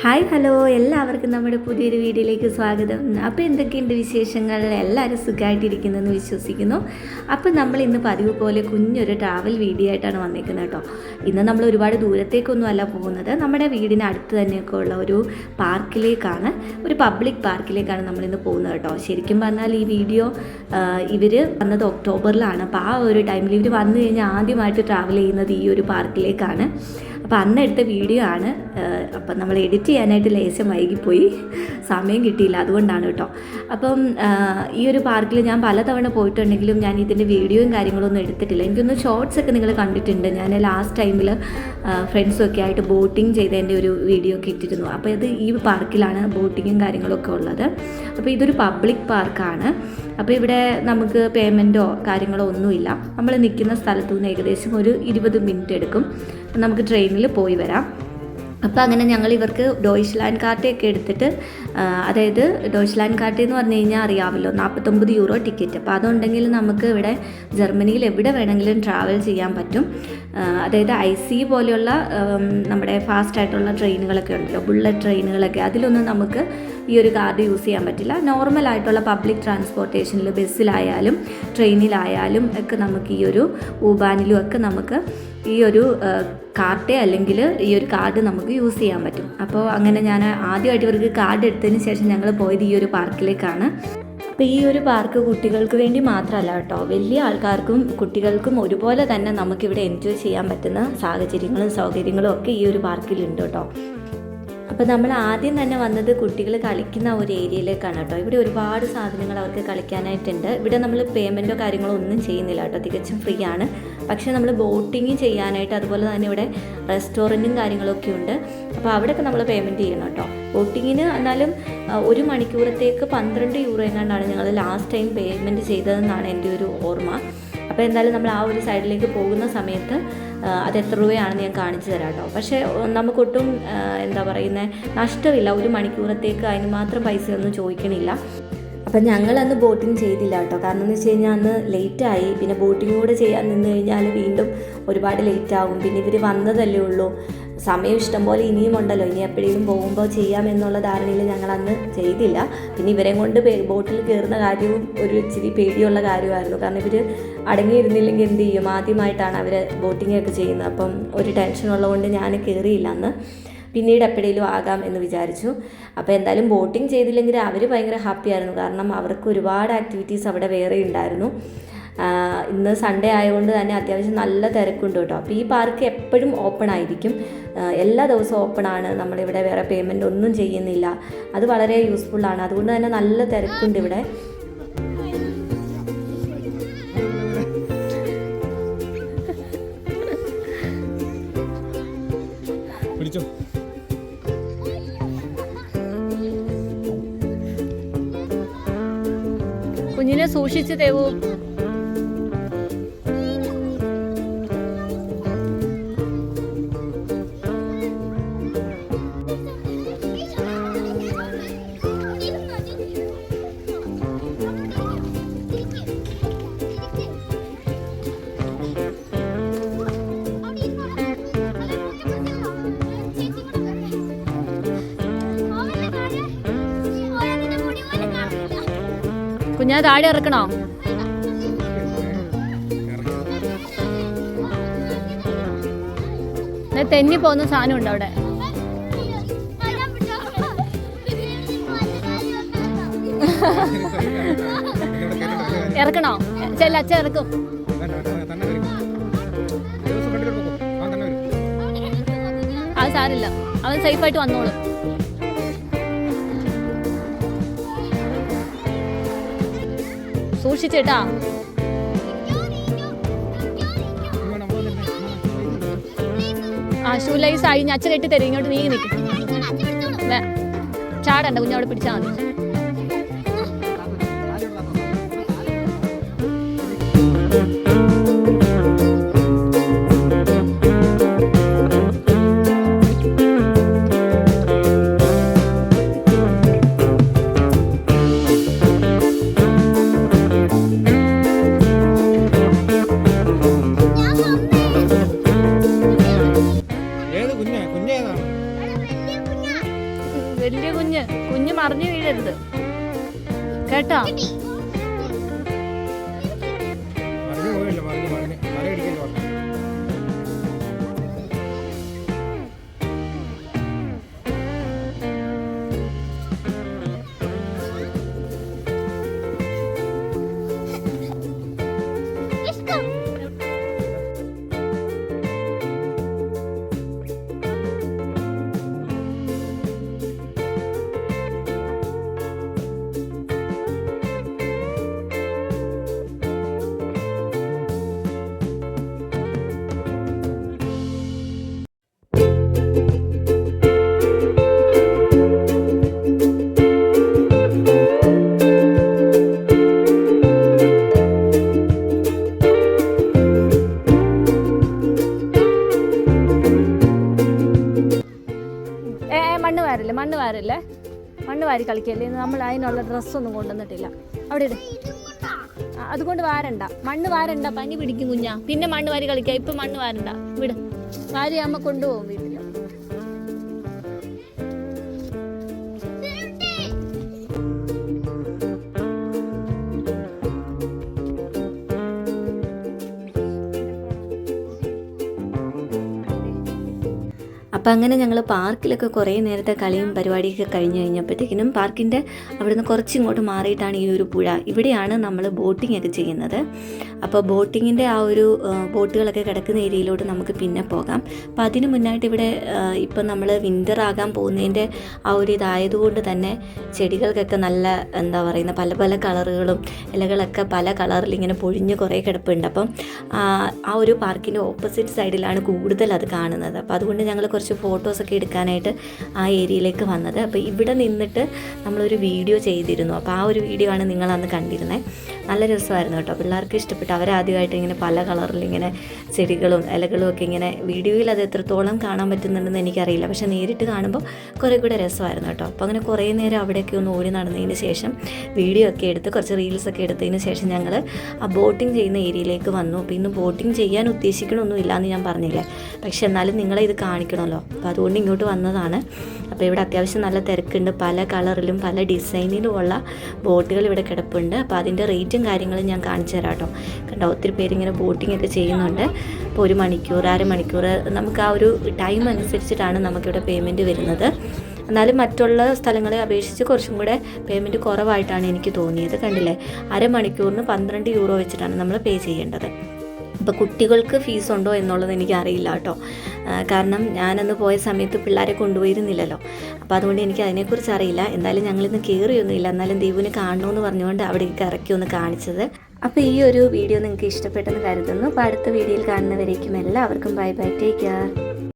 Hi hello, എല്ലാവർക്കും നമ്മുടെ പുതിയൊരു വീഡിയോയിലേക്ക് സ്വാഗതം. അപ്പോൾ എന്തൊക്കെയുണ്ട് വിശേഷങ്ങൾ? എല്ലാവരും സുഖമായിട്ടിരിക്കുന്നതെന്ന് വിശ്വസിക്കുന്നു. അപ്പോൾ നമ്മൾ ഇന്ന് പതിവ് പോലെ കുഞ്ഞൊരു ട്രാവൽ വീഡിയോ ആയിട്ടാണ് വന്നിരിക്കുന്നത് കേട്ടോ. ഇന്ന് നമ്മൾ ഒരുപാട് ദൂരത്തേക്കൊന്നും അല്ല പോകുന്നത്, നമ്മുടെ വീടിന് അടുത്ത് തന്നെയൊക്കെ ഉള്ള ഒരു പാർക്കിലേക്കാണ്, ഒരു പബ്ലിക് പാർക്കിലേക്കാണ് നമ്മളിന്ന് പോകുന്നത് കേട്ടോ. ശരിക്കും പറഞ്ഞാൽ ഈ വീഡിയോ ഇവർ വന്നത് ഒക്ടോബറിലാണ്. അപ്പോൾ ആ ഒരു ടൈമിൽ ഇവർ വന്നു കഴിഞ്ഞാൽ ആദ്യമായിട്ട് ട്രാവൽ ചെയ്യുന്നത് ഈ ഒരു പാർക്കിലേക്കാണ്. അപ്പോൾ അന്ന് എടുത്ത വീഡിയോ ആണ്. അപ്പം നമ്മൾ എഡിറ്റ് ചെയ്യാനായിട്ട് ലേശം വൈകിപ്പോയി, സമയം കിട്ടിയില്ല, അതുകൊണ്ടാണ് കേട്ടോ. അപ്പം ഈ ഒരു പാർക്കിൽ ഞാൻ പലതവണ പോയിട്ടുണ്ടെങ്കിലും ഞാൻ ഇതിൻ്റെ വീഡിയോയും കാര്യങ്ങളൊന്നും എടുത്തിട്ടില്ല. എനിക്കൊന്ന് ഷോർട്സ് ഒക്കെ നിങ്ങൾ കണ്ടിട്ടുണ്ട്. ഞാൻ ലാസ്റ്റ് ടൈമിൽ ഫ്രണ്ട്സൊക്കെ ആയിട്ട് ബോട്ടിങ് ചെയ്തതിൻ്റെ ഒരു വീഡിയോ ഒക്കെ ഇട്ടിരുന്നു. അപ്പോൾ ഇത് ഈ പാർക്കിലാണ് ബോട്ടിങ്ങും കാര്യങ്ങളൊക്കെ ഉള്ളത്. അപ്പോൾ ഇതൊരു പബ്ലിക് പാർക്കാണ്. അപ്പോൾ ഇവിടെ നമുക്ക് പേയ്മെൻറ്റോ കാര്യങ്ങളോ ഒന്നുമില്ല. നമ്മൾ നിൽക്കുന്ന സ്ഥലത്തു നിന്ന് ഏകദേശം ഒരു 20 മിനിറ്റ് എടുക്കും, നമുക്ക് ട്രെയിനിൽ പോയി വരാം. അപ്പോൾ അങ്ങനെ ഞങ്ങൾ ഇവർക്ക് ഡോയ്ച്ച്ലാൻഡ് കാർട്ടൊക്കെ എടുത്തിട്ട്, അതായത് ഡോയ്ച്ച്ലാൻഡ് കാർട്ട് എന്ന് പറഞ്ഞു കഴിഞ്ഞാൽ അറിയാമല്ലോ, 49 യൂറോ ടിക്കറ്റ്. അപ്പോൾ അതുണ്ടെങ്കിൽ നമുക്ക് ഇവിടെ ജർമ്മനിയിൽ എവിടെ വേണമെങ്കിലും ട്രാവൽ ചെയ്യാൻ പറ്റും. അതായത് IC പോലെയുള്ള നമ്മുടെ ഫാസ്റ്റായിട്ടുള്ള ട്രെയിനുകളൊക്കെ ഉണ്ടല്ലോ, ബുള്ളറ്റ് ട്രെയിനുകളൊക്കെ, അതിലൊന്നും നമുക്ക് ഈ ഒരു കാർഡ് യൂസ് ചെയ്യാൻ പറ്റില്ല. നോർമലായിട്ടുള്ള പബ്ലിക് ട്രാൻസ്പോർട്ടേഷനിൽ, ബസ്സിലായാലും ട്രെയിനിലായാലും ഒക്കെ നമുക്ക് ഈ ഒരു ഊബാനിലും ഒക്കെ നമുക്ക് ഈ ഒരു കാർഡ് അല്ലെങ്കിൽ ഈ ഒരു കാർഡ് നമുക്ക് യൂസ് ചെയ്യാൻ പറ്റും. അപ്പോൾ അങ്ങനെ ഞാൻ ആദ്യമായിട്ട് ഇവർക്ക് കാർഡ് എടുത്തതിന് ശേഷം ഞങ്ങൾ പോയത് ഈ ഒരു പാർക്കിലേക്കാണ്. അപ്പോൾ ഈ ഒരു പാർക്ക് കുട്ടികൾക്ക് വേണ്ടി മാത്രമല്ല കേട്ടോ, വലിയ ആൾക്കാർക്കും കുട്ടികൾക്കും ഒരുപോലെ തന്നെ നമുക്കിവിടെ എൻജോയ് ചെയ്യാൻ പറ്റുന്ന സാഹചര്യങ്ങളും സൗകര്യങ്ങളും ഒക്കെ ഈ ഒരു പാർക്കിലുണ്ട് കേട്ടോ. അപ്പോൾ നമ്മൾ ആദ്യം തന്നെ വന്നത് കുട്ടികൾ കളിക്കുന്ന ഒരു ഏരിയയിലേക്കാണ് കേട്ടോ. ഇവിടെ ഒരുപാട് സാധനങ്ങൾ അവർക്ക് കളിക്കാനായിട്ടുണ്ട്. ഇവിടെ നമ്മൾ പേയ്മെൻറ്റോ കാര്യങ്ങളോ ഒന്നും ചെയ്യുന്നില്ല കേട്ടോ, തികച്ചും ഫ്രീ ആണ്. പക്ഷേ നമ്മൾ ബോട്ടിങ് ചെയ്യാനായിട്ട്, അതുപോലെ തന്നെ ഇവിടെ റെസ്റ്റോറൻറ്റും കാര്യങ്ങളൊക്കെ ഉണ്ട്. അപ്പോൾ അവിടെയൊക്കെ നമ്മൾ പേയ്മെൻറ്റ് ചെയ്യണം കേട്ടോ. ബോട്ടിങ്ങിന് എന്നാലും 1 മണിക്കൂറത്തേക്ക് 12 യൂറോ എങ്ങാണ്ടാണ് ഞങ്ങൾ ലാസ്റ്റ് ടൈം പേയ്മെൻറ്റ് ചെയ്തതെന്നാണ് എൻ്റെ ഒരു ഓർമ്മ. അപ്പോൾ എന്തായാലും നമ്മൾ ആ ഒരു സൈഡിലേക്ക് പോകുന്ന സമയത്ത് അത് എത്ര രൂപയാണെന്ന് ഞാൻ കാണിച്ചു തരാം കേട്ടോ. പക്ഷേ നമുക്കൊട്ടും എന്താ പറയുന്നത്, നഷ്ടമില്ല. 1 മണിക്കൂറത്തേക്ക് അതിന് മാത്രം പൈസയൊന്നും ചോദിക്കണില്ല. അപ്പം ഞങ്ങളന്ന് ബോട്ടിങ് ചെയ്തില്ല കേട്ടോ. കാരണം എന്ന് വെച്ച് കഴിഞ്ഞാൽ അന്ന് ലേറ്റായി. പിന്നെ ബോട്ടിങ് കൂടെ ചെയ്യാൻ നിന്ന് കഴിഞ്ഞാൽ വീണ്ടും ഒരുപാട് ലേറ്റാകും. പിന്നെ ഇവർ വന്നതല്ലേ ഉള്ളൂ, സമയം ഇഷ്ടം പോലെ ഇനിയും ഉണ്ടല്ലോ, ഇനി എപ്പോഴെങ്കിലും പോകുമ്പോൾ ചെയ്യാമെന്നുള്ള ധാരണയിൽ ഞങ്ങളന്ന് ചെയ്തില്ല. പിന്നെ ഇവരെ കൊണ്ട് ബോട്ടിൽ കയറുന്ന കാര്യവും ഒരു ഇച്ചിരി പേടിയുള്ള കാര്യമായിരുന്നു. കാരണം ഇവർ അടങ്ങിയിരുന്നില്ലെങ്കിൽ എന്ത് ചെയ്യും, ആദ്യമായിട്ടാണ് അവർ ബോട്ടിങ്ങൊക്കെ ചെയ്യുന്നത്. അപ്പം ഒരു ടെൻഷനുള്ളതുകൊണ്ട് ഞാൻ കയറിയില്ല അന്ന്. പിന്നീട് എപ്പോഴേലും ആകാം എന്ന് വിചാരിച്ചു. അപ്പോൾ എന്തായാലും ബോട്ടിങ് ചെയ്തില്ലെങ്കിൽ അവർ ഭയങ്കര ഹാപ്പിയായിരുന്നു. കാരണം അവർക്ക് ഒരുപാട് ആക്ടിവിറ്റീസ് അവിടെ വേറെ ഉണ്ടായിരുന്നു. ഇന്ന് സൺഡേ ആയതുകൊണ്ട് തന്നെ അത്യാവശ്യം നല്ല തിരക്കുണ്ട് കേട്ടോ. അപ്പോൾ ഈ പാർക്ക് എപ്പോഴും ഓപ്പൺ ആയിരിക്കും, എല്ലാ ദിവസവും ഓപ്പൺ ആണ്. നമ്മളിവിടെ വേറെ പേയ്മെൻറ്റ് ഒന്നും ചെയ്യുന്നില്ല. അത് വളരെ യൂസ്ഫുള്ളാണ്. അതുകൊണ്ട് തന്നെ നല്ല തിരക്കുണ്ട് ഇവിടെ. കുഞ്ഞിനെ സൂക്ഷിച്ച് തേവൂ. കുഞ്ഞാ താഴെ ഇറക്കണോ? തെന്നി പോകുന്ന സാധനം ഉണ്ട് അവിടെ. ഇറക്കണോ? ചെല്ല, അച്ഛൻ ഇറക്കും. അത് സാരില്ല, അവൻ സേഫായിട്ട് വന്നോളും. സൂക്ഷിച്ചേട്ടാ. ഷൂ ലൈസ് ആയി, അച്ഛൻ കെട്ടി തരും. ഇങ്ങോട്ട് നീങ്ങി നിൽക്കും, ചാടണ്ട, കുഞ്ഞവിടെ പിടിച്ചാൽ മതി. കേട്ടോ. മണ്ണ് വാരി കളിക്കല്ലേ, നമ്മൾ അതിനുള്ള ഡ്രസ്സൊന്നും കൊണ്ടുവന്നിട്ടില്ല. അവിടെ ഇട്, അതുകൊണ്ട് വാരണ്ട, മണ്ണ് വാരണ്ട, പനി പിടിക്കും കുഞ്ഞാ. പിന്നെ മണ്ണ് വാരി കളിക്കാം, ഇപ്പം മണ്ണ് വാരണ്ട, വിട്. വാരി അമ്മ കൊണ്ടുപോകും വീട്ടിൽ. അപ്പോൾ അങ്ങനെ ഞങ്ങൾ പാർക്കിലൊക്കെ കുറേ നേരത്തെ കളിയും പരിപാടിയൊക്കെ കഴിഞ്ഞ് കഴിഞ്ഞപ്പോഴത്തേക്കിനും പാർക്കിൻ്റെ അവിടുന്ന് കുറച്ചിങ്ങോട്ട് മാറിയിട്ടാണ് ഈ ഒരു പുഴ. ഇവിടെയാണ് നമ്മൾ ബോട്ടിംഗ് ഒക്കെ ചെയ്യുന്നത്. അപ്പോൾ ബോട്ടിങ്ങിൻ്റെ ആ ഒരു ബോട്ടുകളൊക്കെ കിടക്കുന്ന ഏരിയയിലോട്ട് നമുക്ക് പിന്നെ പോകാം. അപ്പോൾ അതിന് മുന്നായിട്ട് ഇവിടെ ഇപ്പം നമ്മൾ വിൻ്റർ ആകാൻ പോകുന്നതിൻ്റെ ആ ഒരു ഇതായതുകൊണ്ട് തന്നെ ചെടികൾക്കൊക്കെ നല്ല എന്താ പറയുന്ന പല പല കളറുകളും ഇലകളൊക്കെ പല കളറിൽ ഇങ്ങനെ പൊഴിഞ്ഞ് കുറേ കിടപ്പുണ്ട്. അപ്പം ആ ഒരു പാർക്കിൻ്റെ ഓപ്പോസിറ്റ് സൈഡിലാണ് കൂടുതൽ അത് കാണുന്നത്. അപ്പോൾ അതുകൊണ്ട് ഞങ്ങൾ കുറച്ച് ഫോട്ടോസൊക്കെ എടുക്കാനായിട്ട് ആ ഏരിയയിലേക്ക് വന്നത്. അപ്പോൾ ഇവിടെ നിന്നിട്ട് നമ്മളൊരു വീഡിയോ ചെയ്തിരുന്നു. അപ്പോൾ ആ ഒരു വീഡിയോ ആണ് നിങ്ങളന്ന് കണ്ടിരുന്നത്. നല്ല രസമായിരുന്നു കേട്ടോ, പിള്ളേർക്ക് ഇഷ്ടപ്പെട്ടു. അവരാദ്യമായിട്ട് ഇങ്ങനെ പല കളറിൽ ഇങ്ങനെ ചെടികളും ഇലകളും ഒക്കെ ഇങ്ങനെ വീഡിയോയിൽ അത് എത്രത്തോളം കാണാൻ പറ്റുന്നുണ്ടെന്ന് എനിക്കറിയില്ല, പക്ഷേ നേരിട്ട് കാണുമ്പോൾ കുറേ കൂടെ രസമായിരുന്നു കേട്ടോ. അപ്പോൾ അങ്ങനെ കുറേ നേരം അവിടെയൊക്കെ ഒന്ന് ഓടി നടന്നതിന് ശേഷം വീഡിയോ ഒക്കെ എടുത്ത് കുറച്ച് റീൽസൊക്കെ എടുത്തതിന് ശേഷം ഞങ്ങൾ ആ ബോട്ടിങ് ചെയ്യുന്ന ഏരിയയിലേക്ക് വന്നു. അപ്പോൾ ഇന്ന് ബോട്ടിങ് ചെയ്യാൻ ഉദ്ദേശിക്കണമൊന്നുമില്ല എന്ന് ഞാൻ പറഞ്ഞില്ലേ, പക്ഷേ എന്നാലും നിങ്ങളെ ഇത് കാണിക്കണമല്ലോ, അപ്പോൾ അതുകൊണ്ട് ഇങ്ങോട്ട് വന്നതാണ്. അപ്പോൾ ഇവിടെ അത്യാവശ്യം നല്ല തിരക്കുണ്ട്, പല കളറിലും പല ഡിസൈനിലും ഉള്ള ബോട്ടുകൾ ഇവിടെ കിടപ്പുണ്ട്. അപ്പോൾ അതിൻ്റെ റേറ്റും കാര്യങ്ങളും ഞാൻ കാണിച്ചു തരാം കേട്ടോ. കണ്ടോ, ഒത്തിരി പേരിങ്ങനെ ബോട്ടിംഗ് ഒക്കെ ചെയ്യുന്നുണ്ട്. അപ്പോൾ 1 മണിക്കൂർ 1/2 മണിക്കൂർ നമുക്ക് ആ ഒരു ടൈം അനുസരിച്ചിട്ടാണ് നമുക്കിവിടെ പേയ്മെൻറ്റ് വരുന്നത്. എന്നാലും മറ്റുള്ള സ്ഥലങ്ങളെ അപേക്ഷിച്ച് കുറച്ചും കൂടെ പേയ്മെൻറ്റ് കുറവായിട്ടാണ് എനിക്ക് തോന്നിയത്. കണ്ടില്ലേ, 1/2 മണിക്കൂറിന് 12 യൂറോ വെച്ചിട്ടാണ് നമ്മൾ പേ ചെയ്യേണ്ടത്. അപ്പോൾ കുട്ടികൾക്ക് ഫീസ് ഉണ്ടോ എന്നുള്ളത് എനിക്കറിയില്ല കേട്ടോ, കാരണം ഞാനന്ന് പോയ സമയത്ത് പിള്ളേരെ കൊണ്ടുപോയിരുന്നില്ലല്ലോ. അപ്പോൾ അതുകൊണ്ട് എനിക്ക് അതിനെക്കുറിച്ച് അറിയില്ല. എന്തായാലും ഞങ്ങളിന്ന് കയറിയൊന്നുമില്ല, എന്നാലും ദീപുവിനെ കാണണമെന്ന് പറഞ്ഞുകൊണ്ട് അവിടേക്ക് ഇറക്കി ഒന്ന് കാണിച്ചത്. അപ്പോൾ ഈ ഒരു വീഡിയോ നിങ്ങൾക്ക് ഇഷ്ടപ്പെട്ടെന്ന് കരുതുന്നു. അപ്പോൾ അടുത്ത വീഡിയോയിൽ കാണുന്നവരേക്കും എല്ലാവർക്കും ബൈ ബൈ, ടേക്ക് കെയർ.